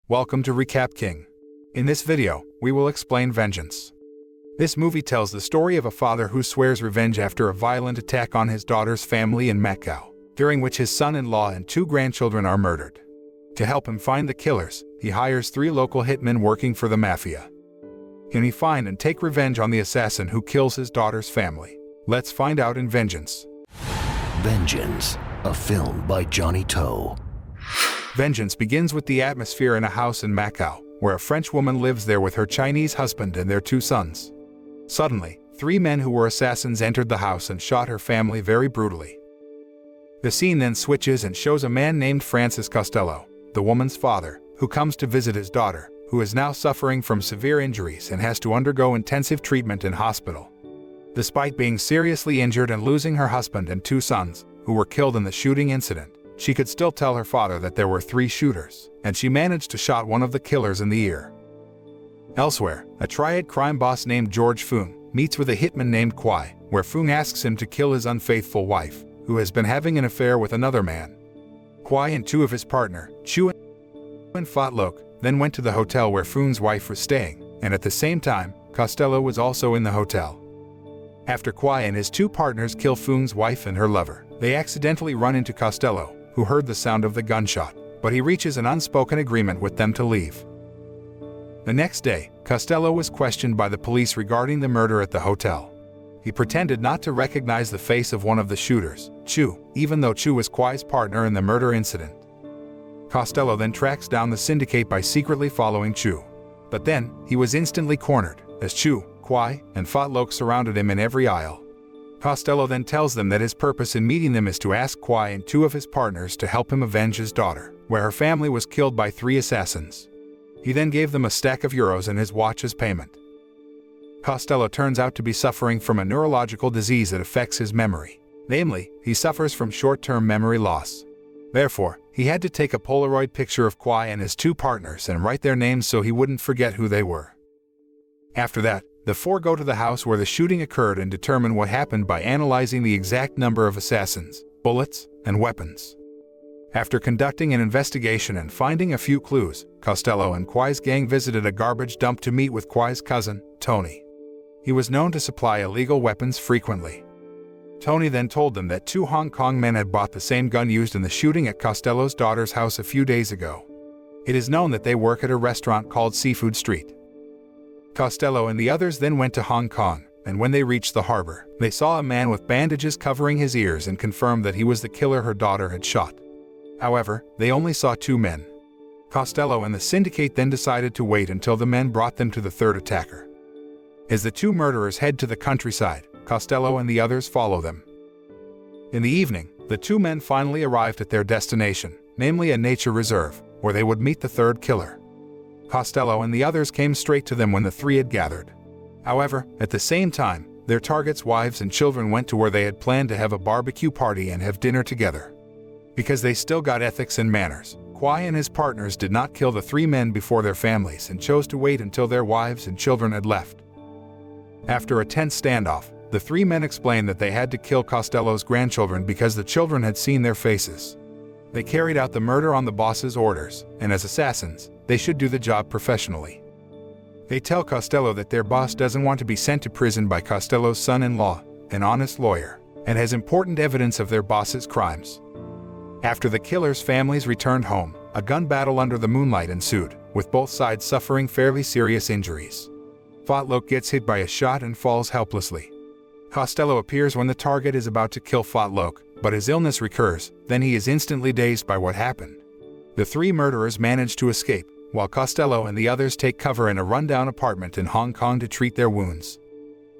Welcome to Recap King. In this video, we will explain Vengeance. This movie tells the story of a father who swears revenge after a violent attack on his daughter's family in Macau, during which his son-in-law and 2 grandchildren are murdered. To help him find the killers, he hires 3 local hitmen working for the mafia. Can he find and take revenge on the assassin who kills his daughter's family? Let's find out in Vengeance. Vengeance, a film by Johnny To. Vengeance begins with the atmosphere in a house in Macau, where a French woman lives there with her Chinese husband and their 2 sons. Suddenly, 3 men who were assassins entered the house and shot her family very brutally. The scene then switches and shows a man named Francis Costello, the woman's father, who comes to visit his daughter, who is now suffering from severe injuries and has to undergo intensive treatment in hospital. Despite being seriously injured and losing her husband and 2 sons, who were killed in the shooting incident, she could still tell her father that there were 3 shooters, and she managed to shot one of the killers in the ear. Elsewhere, a triad crime boss named George Fung meets with a hitman named Kwai, where Fung asks him to kill his unfaithful wife, who has been having an affair with another man. Kwai and 2 of his partner, Chu and Fat Lok, then went to the hotel where Fung's wife was staying, and at the same time, Costello was also in the hotel. After Kwai and his 2 partners kill Fung's wife and her lover, they accidentally run into Costello, who heard the sound of the gunshot, but he reaches an unspoken agreement with them to leave. The next day, Costello was questioned by the police regarding the murder at the hotel. He pretended not to recognize the face of one of the shooters, Chu, even though Chu was Kwai's partner in the murder incident. Costello then tracks down the syndicate by secretly following Chu. But then, he was instantly cornered, as Chu, Kwai, and Fat Lok surrounded him in every aisle. Costello then tells them that his purpose in meeting them is to ask Kwai and 2 of his partners to help him avenge his daughter, where her family was killed by 3 assassins. He then gave them a stack of euros and his watch as payment. Costello turns out to be suffering from a neurological disease that affects his memory. Namely, he suffers from short-term memory loss. Therefore, he had to take a Polaroid picture of Kwai and his 2 partners and write their names so he wouldn't forget who they were. After that, the 4 go to the house where the shooting occurred and determine what happened by analyzing the exact number of assassins, bullets, and weapons. After conducting an investigation and finding a few clues, Costello and Kwai's gang visited a garbage dump to meet with Kwai's cousin, Tony. He was known to supply illegal weapons frequently. Tony then told them that 2 Hong Kong men had bought the same gun used in the shooting at Costello's daughter's house a few days ago. It is known that they work at a restaurant called Seafood Street. Costello and the others then went to Hong Kong, and when they reached the harbor, they saw a man with bandages covering his ears and confirmed that he was the killer her daughter had shot. However, they only saw 2 men. Costello and the syndicate then decided to wait until the men brought them to the 3rd attacker. As the 2 murderers head to the countryside, Costello and the others follow them. In the evening, the 2 men finally arrived at their destination, namely a nature reserve, where they would meet the 3rd killer. Costello and the others came straight to them when the 3 had gathered. However, at the same time, their targets' wives and children went to where they had planned to have a barbecue party and have dinner together. Because they still got ethics and manners, Kwai and his partners did not kill the 3 men before their families and chose to wait until their wives and children had left. After a tense standoff, the 3 men explained that they had to kill Costello's grandchildren because the children had seen their faces. They carried out the murder on the boss's orders, and as assassins, they should do the job professionally. They tell Costello that their boss doesn't want to be sent to prison by Costello's son-in-law, an honest lawyer, and has important evidence of their boss's crimes. After the killers' families returned home, a gun battle under the moonlight ensued, with both sides suffering fairly serious injuries. Fat Lok gets hit by a shot and falls helplessly. Costello appears when the target is about to kill Fat Lok, but his illness recurs, then he is instantly dazed by what happened. The 3 murderers manage to escape, while Costello and the others take cover in a rundown apartment in Hong Kong to treat their wounds.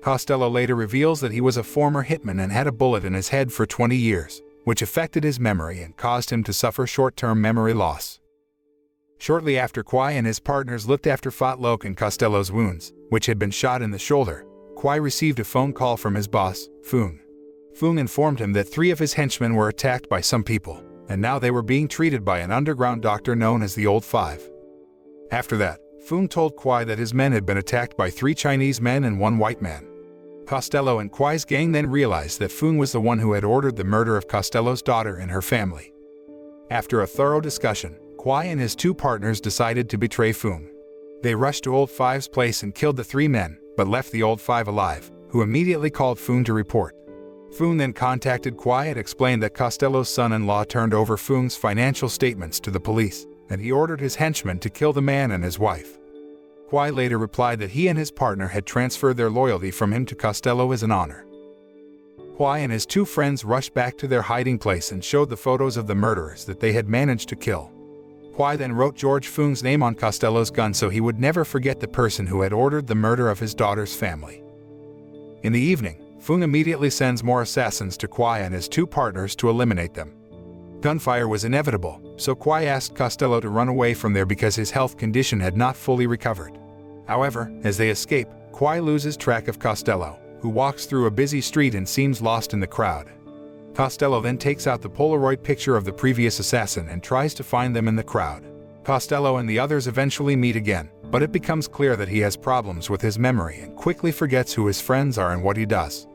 Costello later reveals that he was a former hitman and had a bullet in his head for 20 years, which affected his memory and caused him to suffer short-term memory loss. Shortly after Kwai and his partners looked after Fat Lok and Costello's wounds, which had been shot in the shoulder, Kwai received a phone call from his boss, Fung. Fung informed him that 3 of his henchmen were attacked by some people, and now they were being treated by an underground doctor known as the Old 5. After that, Fung told Kwai that his men had been attacked by 3 Chinese men and 1 white man. Costello and Kwai's gang then realized that Fung was the one who had ordered the murder of Costello's daughter and her family. After a thorough discussion, Kwai and his two partners decided to betray Fung. They rushed to Old Five's place and killed the three men, but left the Old Five alive, who immediately called Fung to report. Fung then contacted Kwai and explained that Costello's son-in-law turned over Fung's financial statements to the police, and he ordered his henchmen to kill the man and his wife. Kwai later replied that he and his partner had transferred their loyalty from him to Costello as an honor. Kwai and his two friends rushed back to their hiding place and showed the photos of the murderers that they had managed to kill. Kwai then wrote George Fung's name on Costello's gun so he would never forget the person who had ordered the murder of his daughter's family. In the evening, Fung immediately sends more assassins to Kwai and his two partners to eliminate them. Gunfire was inevitable, so Kwai asked Costello to run away from there because his health condition had not fully recovered. However, as they escape, Kwai loses track of Costello, who walks through a busy street and seems lost in the crowd. Costello then takes out the Polaroid picture of the previous assassin and tries to find them in the crowd. Costello and the others eventually meet again, but it becomes clear that he has problems with his memory and quickly forgets who his friends are and what he does.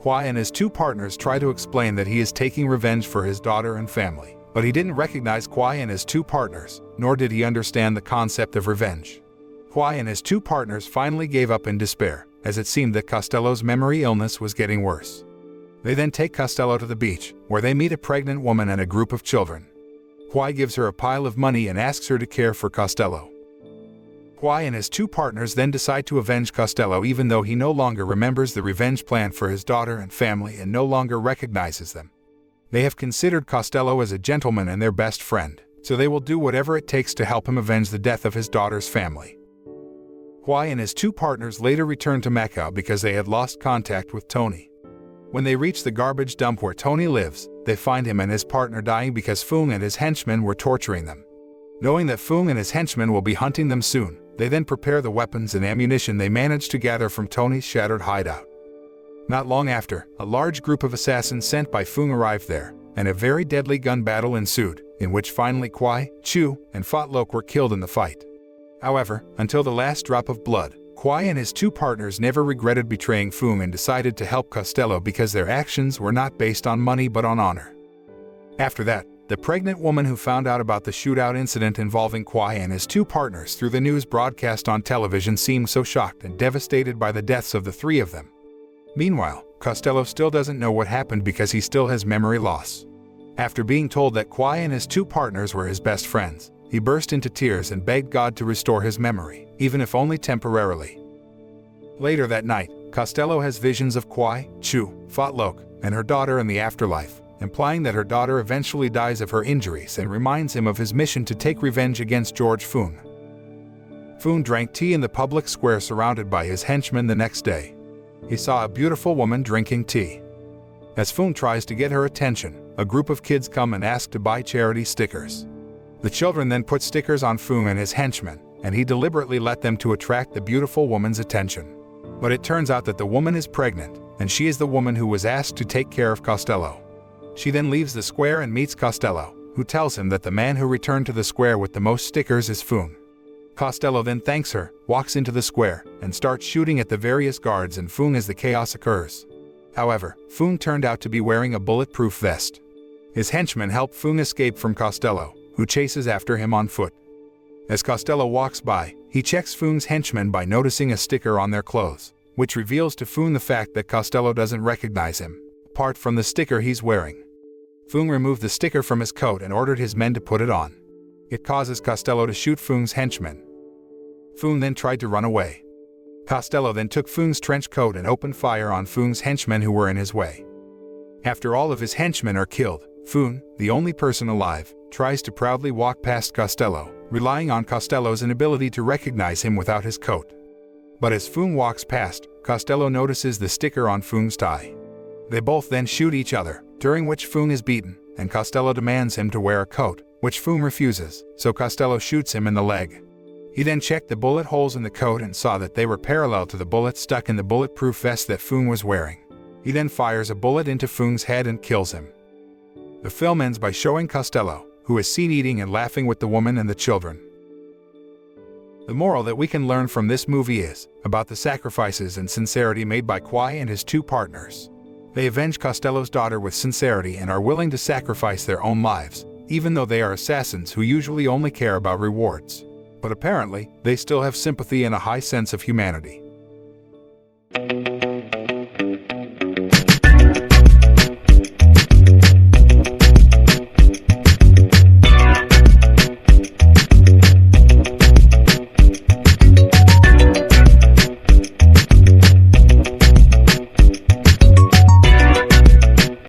Kwai and his two partners try to explain that he is taking revenge for his daughter and family, but he didn't recognize Kwai and his two partners, nor did he understand the concept of revenge. Kwai and his two partners finally gave up in despair, as it seemed that Costello's memory illness was getting worse. They then take Costello to the beach, where they meet a pregnant woman and a group of children. Kwai gives her a pile of money and asks her to care for Costello. Kwai and his two partners then decide to avenge Costello even though he no longer remembers the revenge plan for his daughter and family and no longer recognizes them. They have considered Costello as a gentleman and their best friend, so they will do whatever it takes to help him avenge the death of his daughter's family. Kwai and his two partners later returned to Macau because they had lost contact with Tony. When they reach the garbage dump where Tony lives, they find him and his partner dying because Fung and his henchmen were torturing them. Knowing that Fung and his henchmen will be hunting them soon, they then prepare the weapons and ammunition they managed to gather from Tony's shattered hideout. Not long after, a large group of assassins sent by Fung arrived there, and a very deadly gun battle ensued, in which finally Kwai, Chu, and Fat Lok were killed in the fight. However, until the last drop of blood, Kwai and his two partners never regretted betraying Fung and decided to help Costello because their actions were not based on money but on honor. After that, the pregnant woman who found out about the shootout incident involving Kwai and his two partners through the news broadcast on television seemed so shocked and devastated by the deaths of the three of them. Meanwhile, Costello still doesn't know what happened because he still has memory loss. After being told that Kwai and his two partners were his best friends, he burst into tears and begged God to restore his memory, even if only temporarily. Later that night, Costello has visions of Kwai, Chu, Fat Lok, and her daughter in the afterlife, implying that her daughter eventually dies of her injuries and reminds him of his mission to take revenge against George Fung. Fung drank tea in the public square surrounded by his henchmen the next day. He saw a beautiful woman drinking tea. As Fung tries to get her attention, a group of kids come and ask to buy charity stickers. The children then put stickers on Fung and his henchmen, and he deliberately let them to attract the beautiful woman's attention. But it turns out that the woman is pregnant, and she is the woman who was asked to take care of Costello. She then leaves the square and meets Costello, who tells him that the man who returned to the square with the most stickers is Fung. Costello then thanks her, walks into the square, and starts shooting at the various guards and Fung as the chaos occurs. However, Fung turned out to be wearing a bulletproof vest. His henchmen help Fung escape from Costello, who chases after him on foot. As Costello walks by, he checks Fung's henchmen by noticing a sticker on their clothes, which reveals to Fung the fact that Costello doesn't recognize him, apart from the sticker he's wearing. Fung removed the sticker from his coat and ordered his men to put it on. It causes Costello to shoot Fung's henchmen. Fung then tried to run away. Costello then took Fung's trench coat and opened fire on Fung's henchmen who were in his way. After all of his henchmen are killed, Fung, the only person alive, tries to proudly walk past Costello, relying on Costello's inability to recognize him without his coat. But as Fung walks past, Costello notices the sticker on Fung's tie. They both then shoot each other, during which Fung is beaten, and Costello demands him to wear a coat, which Fung refuses, so Costello shoots him in the leg. He then checked the bullet holes in the coat and saw that they were parallel to the bullets stuck in the bulletproof vest that Fung was wearing. He then fires a bullet into Fung's head and kills him. The film ends by showing Costello, who is seen eating and laughing with the woman and the children. The moral that we can learn from this movie is about the sacrifices and sincerity made by Kwai and his two partners. They avenge Costello's daughter with sincerity and are willing to sacrifice their own lives, even though they are assassins who usually only care about rewards. But apparently, they still have sympathy and a high sense of humanity.